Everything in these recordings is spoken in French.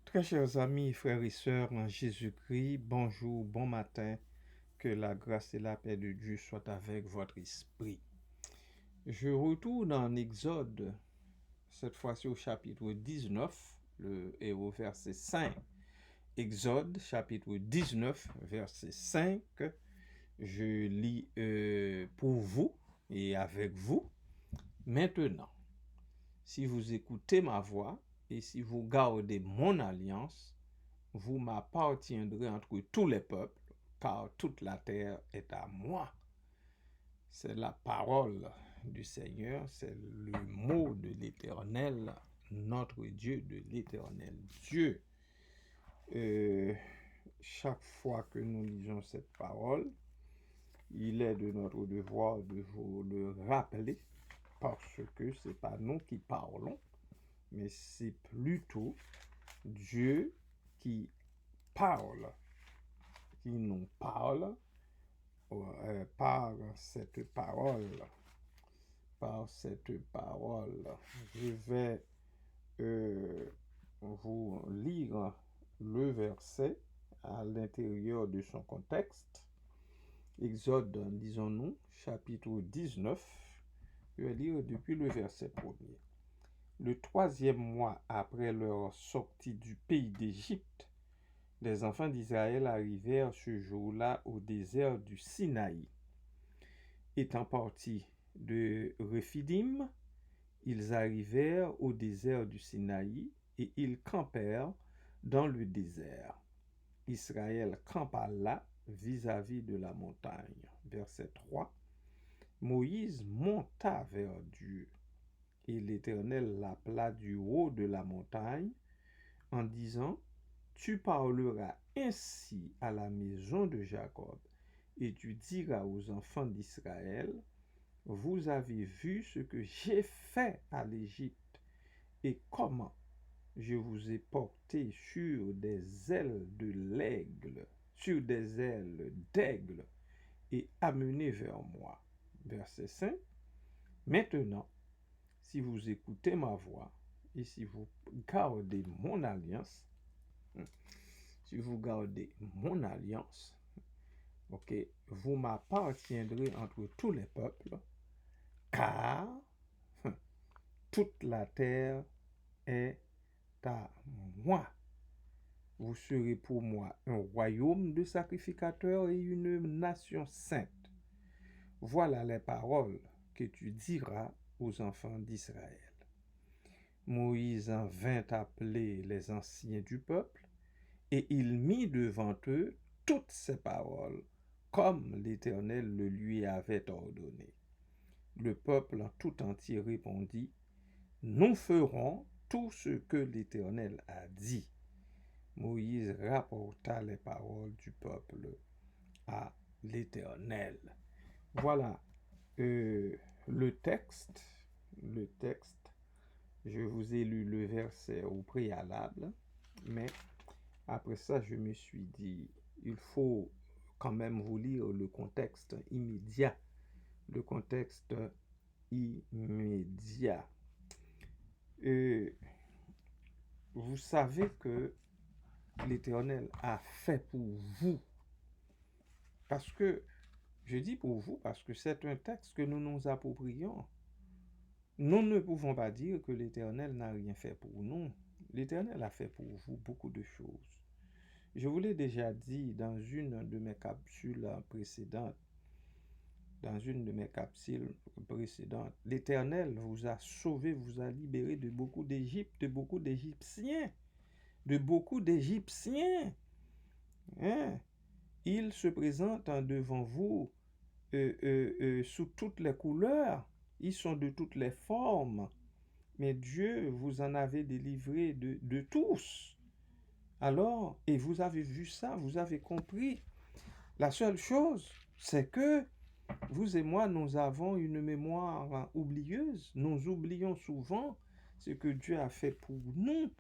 Très chers amis, frères et sœurs en Jésus-Christ, bonjour, bon matin, que la grâce et la paix de Dieu soient avec votre esprit. Je retourne en Exode, cette fois-ci au chapitre 19 et au verset 5. Exode, chapitre 19, verset 5, je lis pour vous et avec vous. Maintenant, si vous écoutez ma voix et si vous gardez mon alliance, vous m'appartiendrez entre tous les peuples, car toute la terre est à moi. C'est la parole du Seigneur, c'est le mot de l'Éternel, notre Dieu, de l'Éternel Dieu. Chaque fois que nous lisons cette parole, il est de notre devoir de vous le rappeler, parce que ce n'est pas nous qui parlons, mais c'est plutôt Dieu qui parle, qui nous parle par cette parole. Par cette parole. Je vais vous lire le verset à l'intérieur de son contexte. Exode, disons-nous, chapitre 19. Je vais lire depuis le verset 1er. Le 3e mois après leur sortie du pays d'Égypte, les enfants d'Israël arrivèrent ce jour-là au désert du Sinaï. Étant partis de Rephidim, ils arrivèrent au désert du Sinaï et ils campèrent dans le désert. Israël campa là vis-à-vis de la montagne. Verset 3. Moïse monta vers Dieu et l'Éternel l'appela du haut de la montagne en disant: Tu parleras ainsi à la maison de Jacob, et tu diras aux enfants d'Israël: Vous avez vu ce que j'ai fait à l'Égypte, et comment je vous ai porté sur des ailes d'aigle, et amené vers moi. Verset 5. Maintenant, si vous écoutez ma voix, et si vous gardez mon alliance, ok, vous m'appartiendrez entre tous les peuples, car toute la terre est à moi. Vous serez pour moi un royaume de sacrificateurs et une nation sainte. Voilà les paroles que tu diras aux enfants d'Israël. Moïse en vint appeler les anciens du peuple, et il mit devant eux toutes ces paroles, comme l'Éternel le lui avait ordonné. Le peuple en tout entier répondit: Nous ferons tout ce que l'Éternel a dit. Moïse rapporta les paroles du peuple à l'Éternel. Voilà le texte. Je vous ai lu le verset au préalable, mais après ça, je me suis dit, il faut quand même vous lire le contexte immédiat. Le contexte immédiat. Vous savez que l'Éternel a fait pour vous. Parce que, je dis pour vous, parce que c'est un texte que nous nous approprions. Nous ne pouvons pas dire que l'Éternel n'a rien fait pour nous. L'Éternel a fait pour vous beaucoup de choses. Je vous l'ai déjà dit dans une de mes capsules précédentes. L'Éternel vous a sauvé, vous a libéré de beaucoup d'Égypte, de beaucoup d'Égyptiens. Hein? Il se présente devant vous sous toutes les couleurs. Ils sont de toutes les formes. Mais Dieu vous en avait délivré de tous. Alors, et vous avez vu ça, vous avez compris. La seule chose, c'est que vous et moi, nous avons une mémoire oublieuse. Nous oublions souvent ce que Dieu a fait pour nous.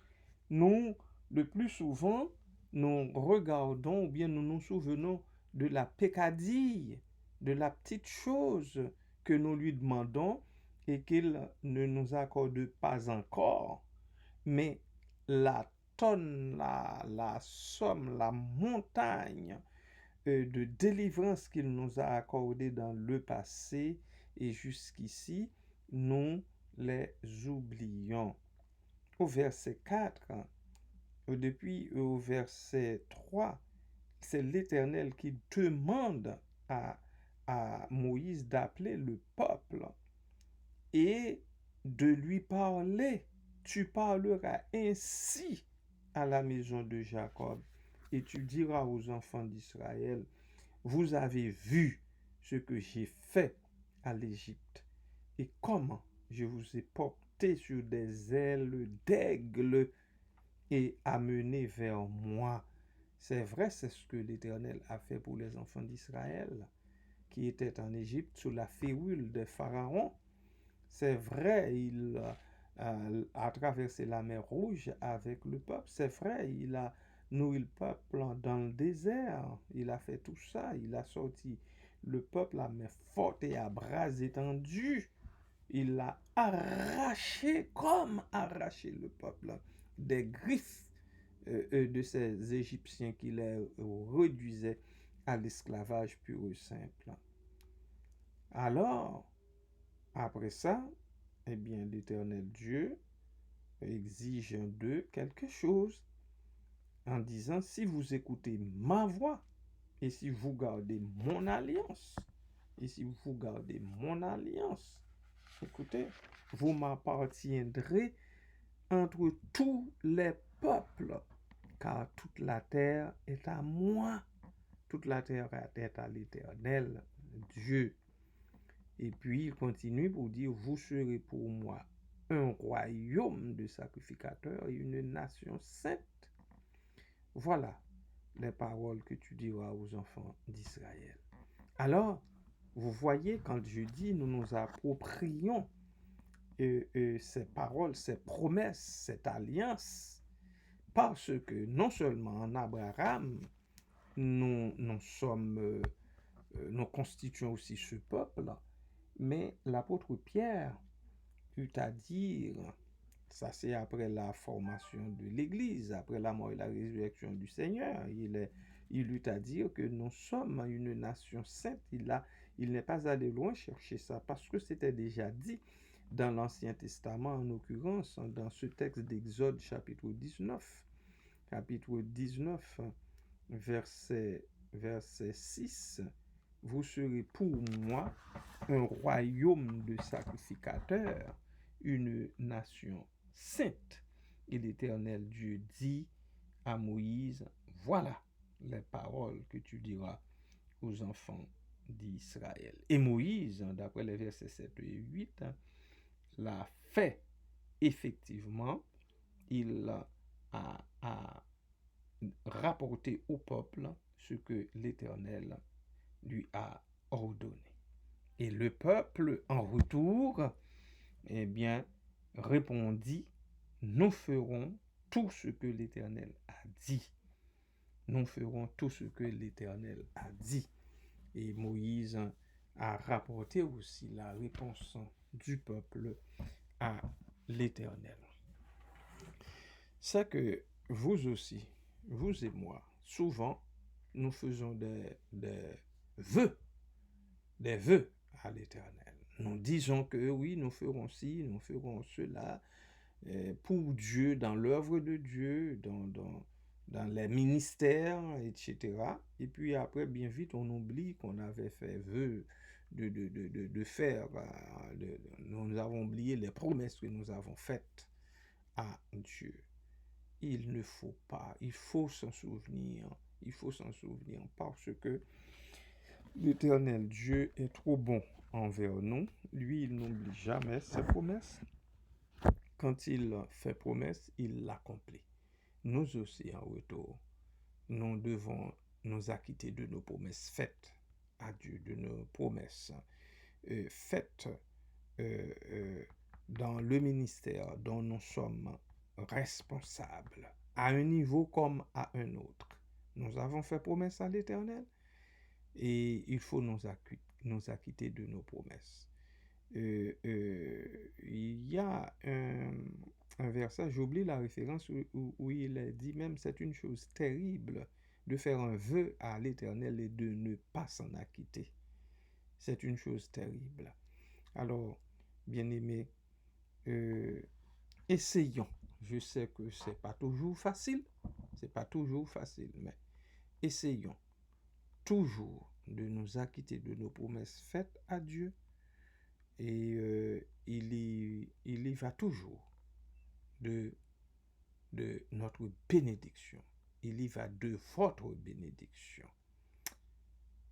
Nous, le plus souvent, nous regardons ou bien nous nous souvenons de la peccadille, de la petite chose que nous lui demandons et qu'il ne nous accorde pas encore. Mais la tonne, la somme, la montagne de délivrance qu'il nous a accordé dans le passé et jusqu'ici, nous les oublions. Au verset 4, depuis au verset 3, c'est l'Éternel qui demande à Moïse d'appeler le peuple et de lui parler. Tu parleras ainsi à la maison de Jacob et tu diras aux enfants d'Israël, vous avez vu ce que j'ai fait à l'Égypte et comment je vous ai porté sur des ailes d'aigle et amené vers moi. C'est vrai, c'est ce que l'Éternel a fait pour les enfants d'Israël qui étaient en Égypte sous la férule de Pharaon. C'est vrai, il a traversé la mer Rouge avec le peuple. C'est vrai, il a nourri le peuple dans le désert. Il a fait tout ça. Il a sorti le peuple à main forte et à bras étendus. Il l'a arraché comme arraché le peuple des griffes de ces Égyptiens qui les réduisaient à l'esclavage pur et simple. Alors, après ça, eh bien, l'Éternel Dieu exige d'eux quelque chose en disant, si vous écoutez ma voix et si vous gardez mon alliance, écoutez, vous m'appartiendrez entre tous les peuples, car toute la terre est à moi. Toute la terre est à l'Éternel Dieu. Et puis il continue pour dire, vous serez pour moi un royaume de sacrificateurs et une nation sainte. Voilà les paroles que tu diras aux enfants d'Israël. Alors, vous voyez, quand je dis nous nous approprions ces paroles, ces promesses, cette alliance, parce que non seulement en Abraham, nous constituons aussi ce peuple, mais l'apôtre Pierre eut à dire, ça c'est après la formation de l'Église, après la mort et la résurrection du Seigneur, il eut à dire que nous sommes une nation sainte. Il n'est pas allé loin chercher ça, parce que c'était déjà dit dans l'Ancien Testament, en l'occurrence, dans ce texte d'Exode chapitre 19, verset 6, vous serez pour moi un royaume de sacrificateurs, une nation sainte. Et l'Éternel Dieu dit à Moïse, voilà les paroles que tu diras aux enfants d'Israël. Et Moïse, d'après les versets 7 et 8, l'a fait effectivement. Il a rapporté au peuple ce que l'Éternel lui a ordonné. Et le peuple, en retour, eh bien, répondit, nous ferons tout ce que l'Éternel a dit. Nous ferons tout ce que l'Éternel a dit. Et Moïse a rapporté aussi la réponse du peuple à l'Éternel. C'est que vous aussi, vous et moi, souvent, nous faisons des vœux à l'Éternel. Nous disons que oui, nous ferons ci, nous ferons cela pour Dieu, dans l'œuvre de Dieu, dans les ministères, etc. Et puis après, bien vite, on oublie qu'on avait fait vœu de faire. Nous avons oublié les promesses que nous avons faites à Dieu. Il ne faut pas, il faut s'en souvenir. Il faut s'en souvenir parce que l'Éternel Dieu est trop bon envers nous. Lui, il n'oublie jamais ses promesses. Quand il fait promesse, il l'accomplit. Nous aussi, en retour, nous devons nous acquitter de nos promesses faites à Dieu, de nos promesses faites dans le ministère dont nous sommes responsables, à un niveau comme à un autre. Nous avons fait promesse à l'Éternel et il faut nous acquitter de nos promesses. Il y a un verset, j'oublie la référence où il est dit même c'est une chose terrible de faire un vœu à l'Éternel et de ne pas s'en acquitter. C'est une chose terrible. Alors, bien-aimés, essayons. Je sais que c'est pas toujours facile, mais essayons toujours de nous acquitter de nos promesses faites à Dieu et il y va toujours de notre bénédiction. Il y va de votre bénédiction.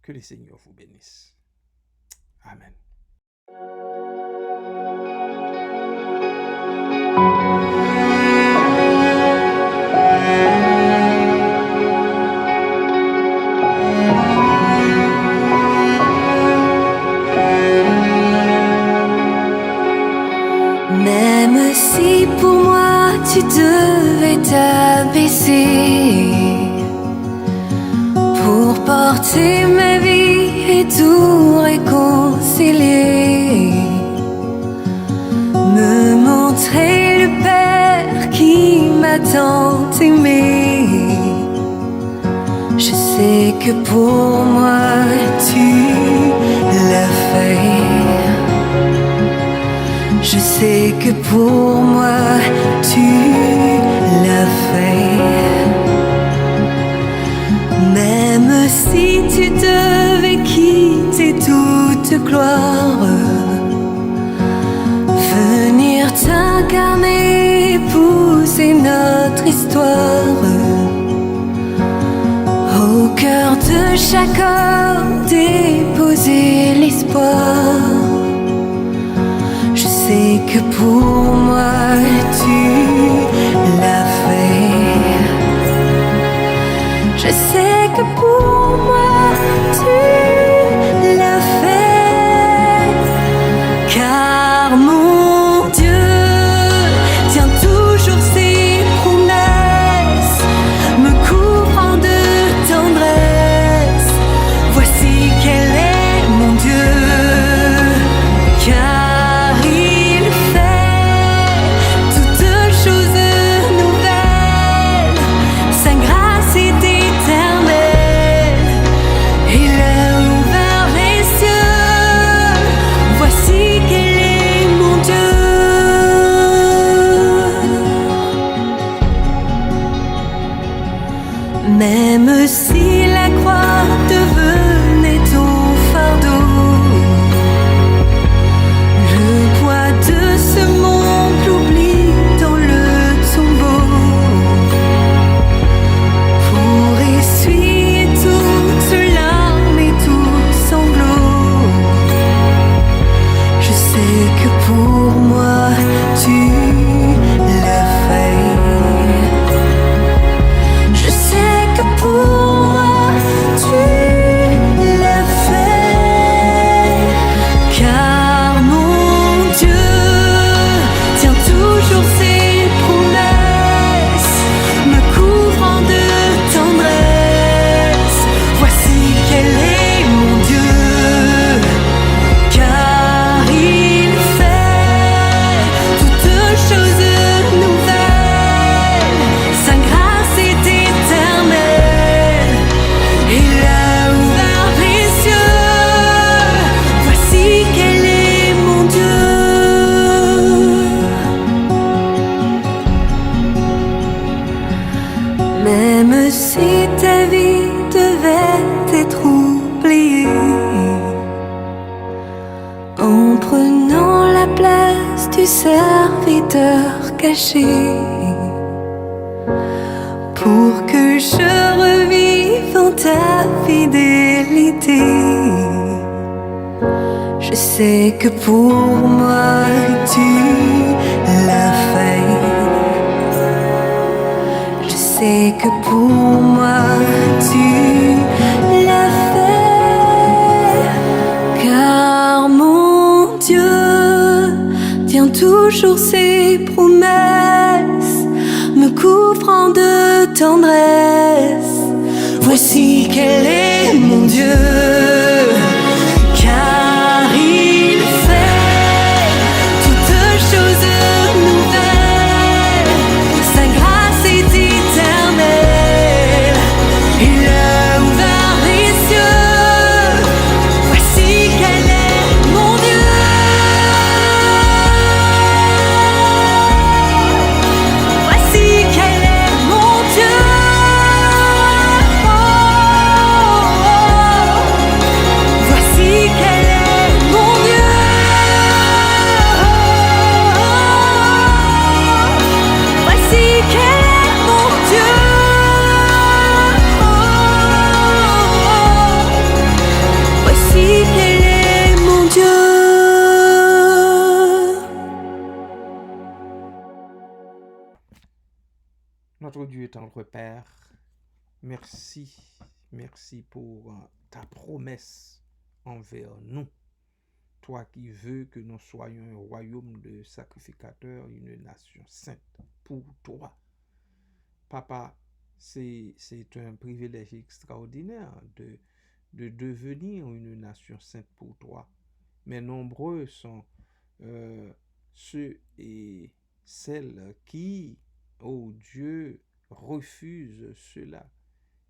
Que le Seigneur vous bénisse. Amen. Même si pour moi tu devais t'abaisser pour porter ma vie et tout réconcilier, me montrer le Père qui m'a tant aimé. Je sais que pour moi tu l'as fait. Je sais que pour moi tu l'as fait. Même si tu devais quitter toute gloire, venir t'incarner, épouser notre histoire, au cœur de chaque homme déposer l'espoir. Je sais que pour moi tu l'as fait. Je sais que pour moi tu l'as fait. Car mon Dieu tient toujours ses promesses, me couvrant de tendresse. Voici quel est mon Dieu. Car il fait toutes choses nouvelles, sa grâce est éternelle. Il a ouvert les cieux, voici quel est mon Dieu. Même si la croix devenait ton fardeau, le poids de ce monde l'oublie dans le tombeau. Pour essuyer toutes larmes et tout sanglot, je sais que pour moi tu l'as fait. Je sais que pour moi tu l'as fait. Car mon Dieu tient toujours ses promesses, me couvrant de tendresse. Voici quel est mon Dieu. Car il fait toutes choses nouvelles, sa grâce est éternelle. Il a ouvert les cieux, voici quel est mon Dieu. Même si ta vie devait être oubliée, en prenant la place du serviteur caché, pour que je revive en ta fidélité. Je sais que pour moi tu l'as fait. Je sais que pour moi tu l'as fait. Car mon Dieu tient toujours ses promesses, me couvrant de tendresse. Voici quel est mon Dieu. Car il fait toutes choses nouvelles, Notre Dieu et tendre Père, merci, merci pour ta promesse envers nous. Toi qui veux que nous soyons un royaume de sacrificateurs, une nation sainte pour toi. Papa, c'est un privilège extraordinaire de devenir une nation sainte pour toi. Mais nombreux sont euh, ceux et celles qui, oh Dieu, refusent cela.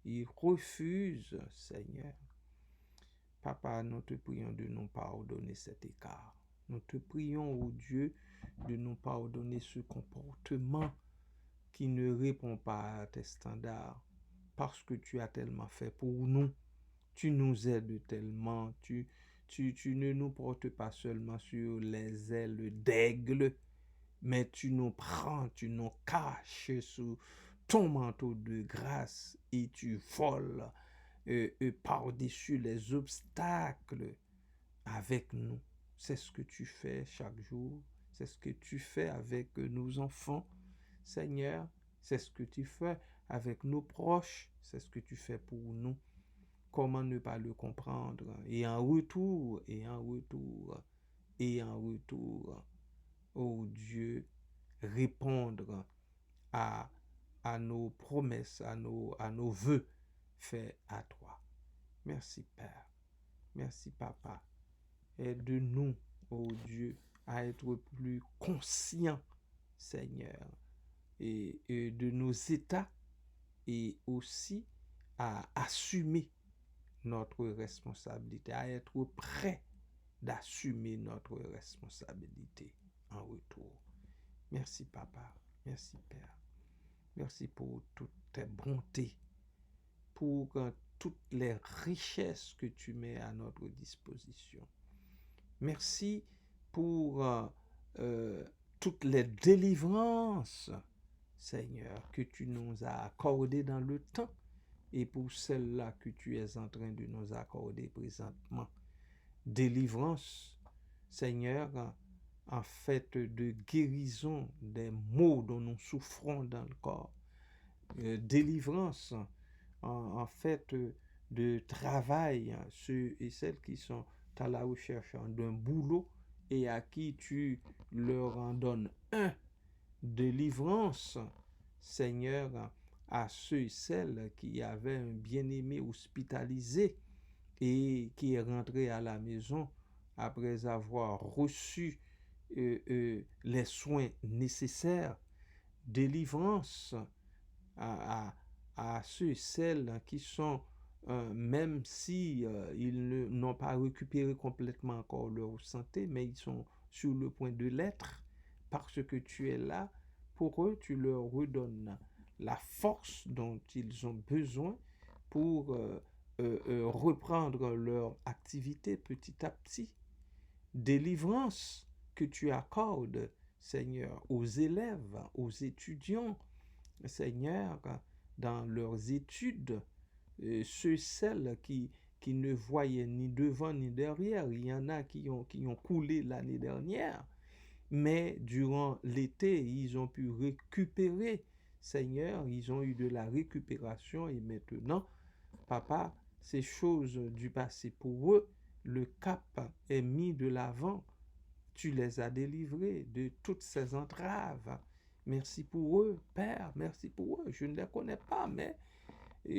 Ils refusent, Seigneur. Papa, nous te prions de nous pardonner cet écart. Nous te prions, oh Dieu, de nous pardonner ce comportement qui ne répond pas à tes standards. Parce que tu as tellement fait pour nous. Tu nous aides tellement. Tu ne nous portes pas seulement sur les ailes d'aigle, mais tu nous prends, tu nous caches sous ton manteau de grâce et tu voles par-dessus les obstacles avec nous. C'est ce que tu fais chaque jour. C'est ce que tu fais avec nos enfants, Seigneur. C'est ce que tu fais avec nos proches. C'est ce que tu fais pour nous. Comment ne pas le comprendre? Et en retour, oh Dieu, répondre à, à nos promesses, à nos vœux faits à toi. Merci Père. Merci Papa. Aide-nous, oh Dieu, à être plus conscients, Seigneur, et de nos états et aussi à assumer notre responsabilité, à être prêt d'assumer notre responsabilité en retour. Merci Papa, merci Père, merci pour toutes tes bontés, pour toutes les richesses que tu mets à notre disposition. Merci pour toutes les délivrances, Seigneur, que tu nous as accordées dans le temps et pour celles-là que tu es en train de nous accorder présentement. Délivrance, Seigneur, en fait de guérison des maux dont nous souffrons dans le corps. Délivrance, en fait de travail, ceux et celles qui sont à la recherche d'un boulot et à qui tu leur en donnes un. Délivrance, Seigneur, à ceux et celles qui avaient un bien-aimé hospitalisé et qui est rentré à la maison après avoir reçu les soins nécessaires. Délivrance à, à ceux et celles qui sont, même si ils n'ont pas récupéré complètement encore leur santé, mais ils sont sur le point de l'être, parce que tu es là, pour eux, tu leur redonnes la force dont ils ont besoin pour reprendre leur activité petit à petit. Délivrance que tu accordes, Seigneur, aux élèves, aux étudiants, Seigneur, dans leurs études, ceux, celles qui ne voyaient ni devant ni derrière. Il y en a qui ont coulé l'année dernière, mais durant l'été, ils ont pu récupérer. Seigneur, ils ont eu de la récupération et maintenant, Papa, ces choses du passé pour eux, le cap est mis de l'avant. Tu les as délivrés de toutes ces entraves. Merci pour eux, Père, merci pour eux. Je ne les connais pas, mais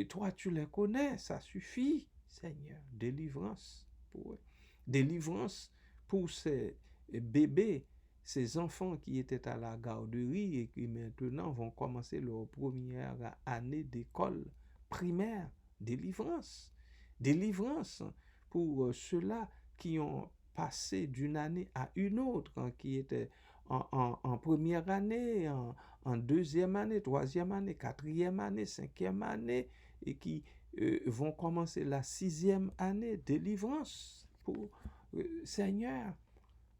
toi, tu les connais, ça suffit, Seigneur. Délivrance pour eux. Délivrance pour ces bébés, ces enfants qui étaient à la garderie et qui maintenant vont commencer leur première année d'école primaire. Délivrance. Délivrance pour ceux-là qui ont passé d'une année à une autre, qui étaient en première année, en deuxième année, troisième année, quatrième année, cinquième année, et qui vont commencer la sixième année. Délivrance pour Seigneur.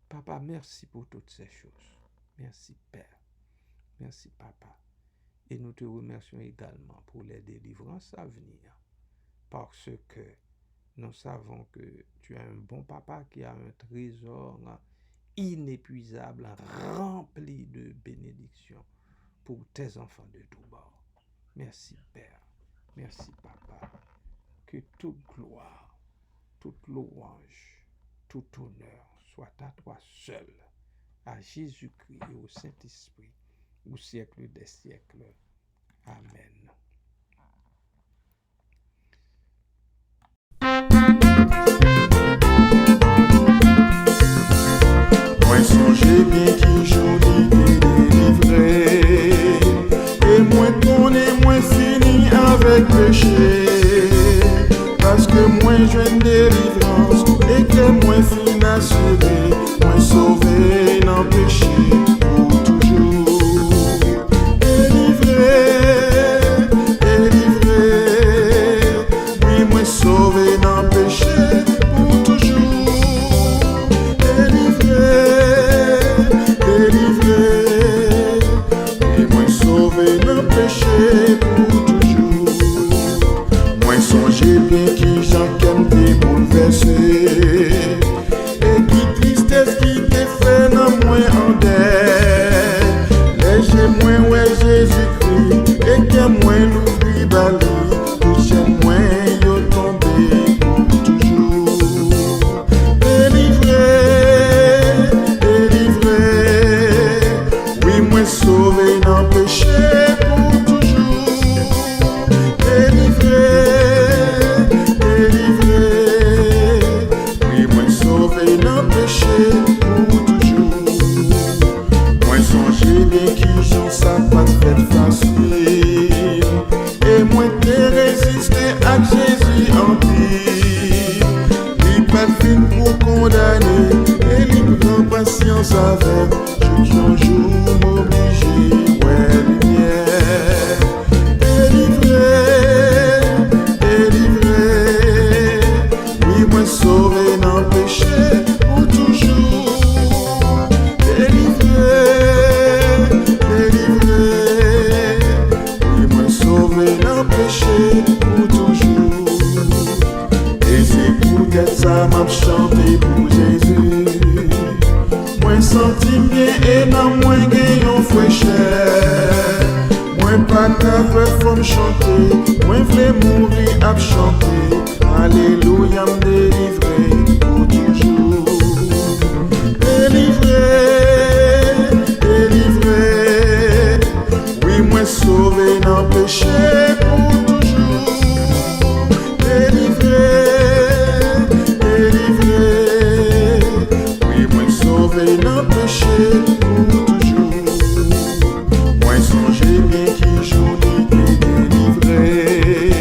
Papa, merci pour toutes ces choses. Merci Père. Merci Papa. Et nous te remercions également pour les délivrances à venir. Parce que nous savons que tu es un bon papa qui a un trésor inépuisable, rempli de bénédictions pour tes enfants de tout bord. Merci Père, merci Papa, que toute gloire, toute louange, tout honneur soit à toi seul, à Jésus-Christ et au Saint-Esprit, au siècle des siècles. Amen. Moi songez bien qui joli délivré, et moi connais, moi fini avec péché, parce que moi j'ai une délivrance, et que moi fin assuré, moi sauvé dans péché pour toujours. Délivré, oui moi sauvé dans péché pour toujours. Délivré, et moi sauvé dans péché pour toujours. Moi songez bien qui Jean qu'aime t'es bouleversé, et qui tristesse qui t'est fait dans moi en dette. Léger moi ouais Jésus-Christ, et que moi l'oubli bali, tout chez moi yo tombé pour toujours. Oui, moi sauvé dans péché pour toujours. Délivré, oui, moi sauvé dans péché pour toujours. Moi songez bien qui j'en ça pas fait facile, et moi t'ai résisté à Jésus en pile. Il pas fin pour condamner, et il prend patience avec. Un jour m'oblige, ouais, lumière. Délivré, oui, moi sauvé dans le péché pour toujours. Délivré, oui, moi sauvé dans le péché pour toujours. Et c'est peut-être ça m'a chanté pour Jésus. Moi senti bien et dans moi gagne fraîcheur. Moi pas capable faut me chanter, moi v'lais mourir à chanter. Alléluia me délivrer pour toujours. Délivré, oui moi sauvé dans le péché pour toujours. Délivré, sauvé dans le péché pour toujours. Moi songez bien qui joli délivré,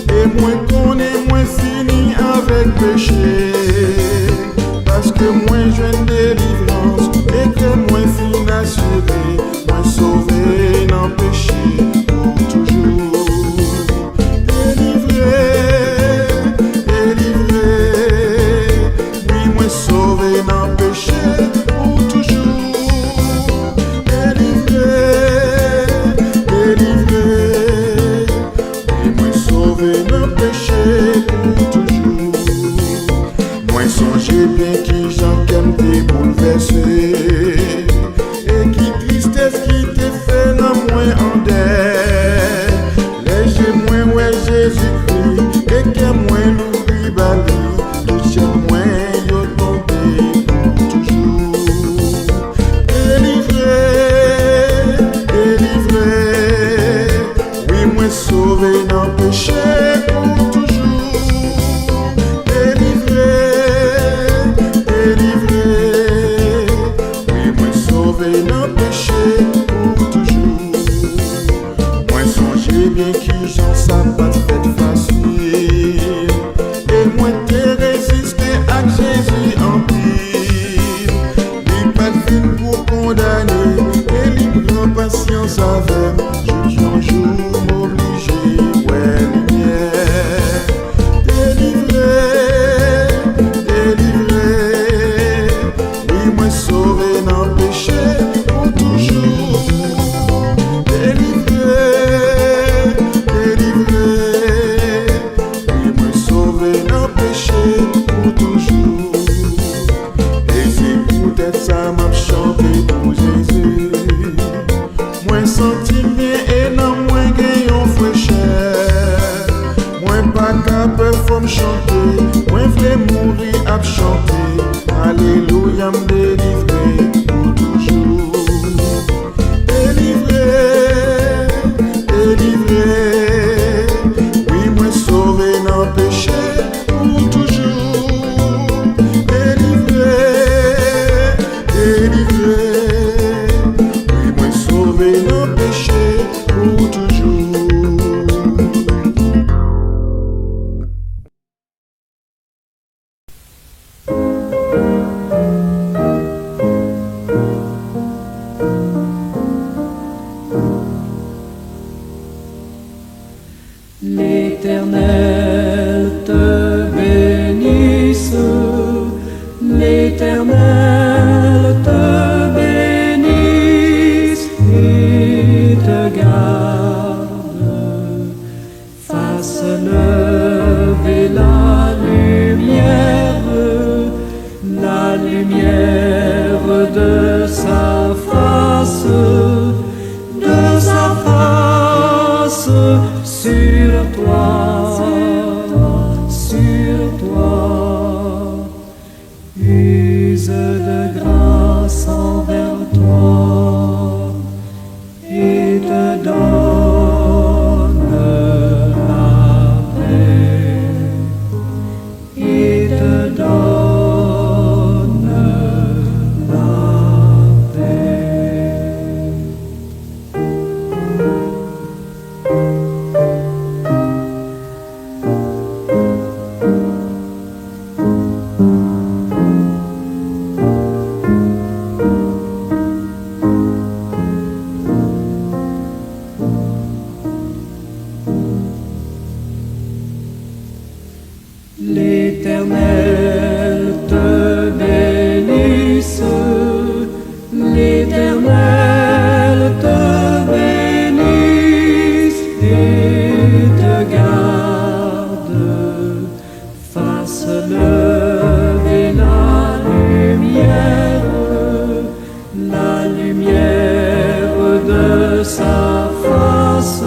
et moi connais, moi fini avec péché, parce que moi j'ai une délivrance, et que moi fin assuré, moi sauvé dans le péché pour toujours. Délivré, oui moi sauvé dans le péché pour toujours. Délivré, et moi sauvé dans le péché pour toujours. Moi songez bien qui Jean qu'aime t'es bouleversé, et qui tristesse qui t'est fait dans moi en dette. Léger moi ouais Jésus-Christ, et que moi l'oubli bali, tout chez moi yo tombé pour toujours. Délivré, oui moi sauvé dans le péché pour toujours. Délivré, oui moi sauvé dans le péché pour toujours. Moi songez bien qui j'en ça pas fait facile, et moi t'ai résisté à Jésus en pile. Il pas fin pour condamner, et il prend patience avec. Juge un jour m'oblige, ouais lumière. Délivré, oui moi sauvé dans le péché pour toujours. Délivré, oui moi sauvé dans le péché pour toujours. Et c'est peut-être ça m'a chanté pour Jésus. Moi sans bien et non moins gagnons fraîcheur. Moi pas capable faut me chanter, moi voulais mourir à chanter. Alléluia me délivrer pour toujours. Délivré, délivré. Oui, moi sauvé dans le péché pour toujours. Délivré, délivré. Oui, moi sauvé dans le péché pour toujours. L'Éternel te bénisse, l'Éternel te bénisse et te garde. Fasse lever la lumière de sa face sur toi, use de grâce envers toi et te donne la paix, et te donne la paix. L'Éternel te bénisse, l'Éternel te bénisse et te garde. Fasse lever la lumière de sa face